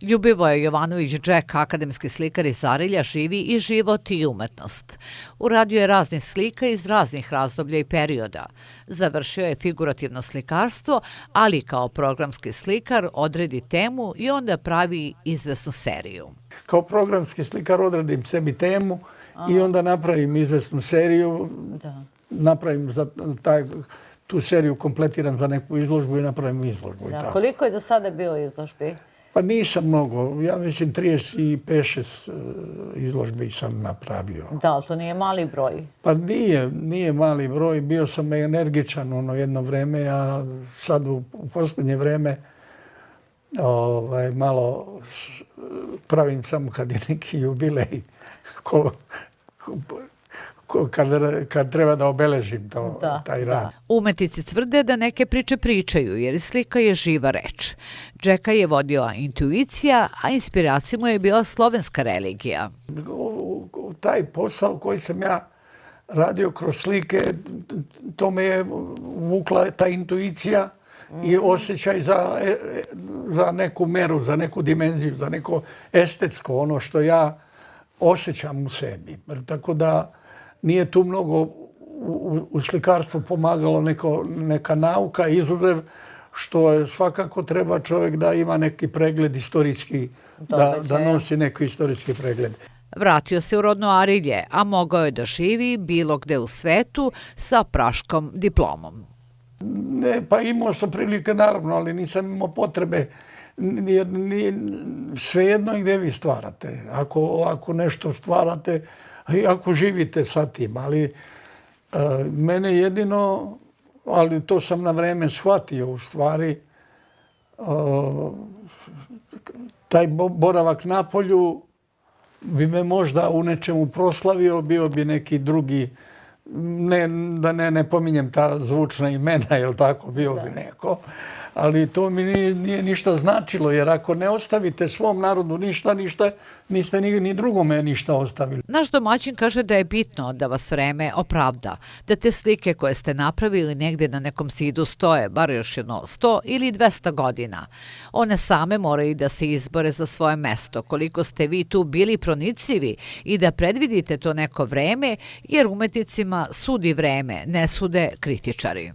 Ljubivoje Jovanović Džek, akademski slikar iz Arilja, živi i život i umetnost. Uradio je raznih slika iz raznih razdoblja i perioda. Završio je figurativno slikarstvo, ali kao programski slikar odredi temu i onda pravi izvesnu seriju. Kao programski slikar odredim sebi temu i onda napravim izvesnu seriju. Napravim za tu seriju, kompletiram za neku izložbu i napravim izložbu. Koliko je do sada bilo izložbi? Pa nisam mnogo. Ja mislim 35-6 izložbi sam napravio. Da, ali to nije mali broj. Pa nije mali broj. Bio sam energičan jedno vreme, a sad u posljednje vreme malo pravim samo kad je neki jubilej. Kad treba da obeležim taj rad. Umetnici tvrde da neke priče pričaju, jer slika je živa reč. Džeka je vodila intuicija, a inspiracija mu je bila slovenska religija. Taj posao koji sam ja radio kroz slike, to me je vukla ta intuicija i osjećaj za neku meru, za neku dimenziju, za neko estetsko, ono što ja osjećam u sebi. Tako da nije tu mnogo u slikarstvu pomagalo neka nauka, izuzev što je svakako treba čovjek da ima neki pregled istorijski, da nosi neki istorijski pregled. Vratio se u rodno Arilje, a mogao je da živi bilo gde u svetu sa praškom diplomom. Ne, pa imao sam prilike naravno, ali nisam imao potrebe, jer svejedno gdje vi stvarate. Ako nešto stvarate, i ako živite sa tim, ali mene jedino, ali to sam na vreme shvatio u stvari, taj boravak na polju bi me možda u nečemu proslavio, bio bi neki drugi, da ne pominjem ta zvučna imena, jel tako, bio bi neko. Ali to mi nije ništa značilo, jer ako ne ostavite svom narodu ništa, niste ni drugome ništa ostavili. Naš domaćin kaže da je bitno da vas vreme opravda, da te slike koje ste napravili negdje na nekom zidu stoje, bar još 100 ili 200 godina. One same moraju da se izbore za svoje mesto, koliko ste vi tu bili pronicljivi i da predvidite to neko vreme, jer umetnicima sudi vreme, ne sude kritičari.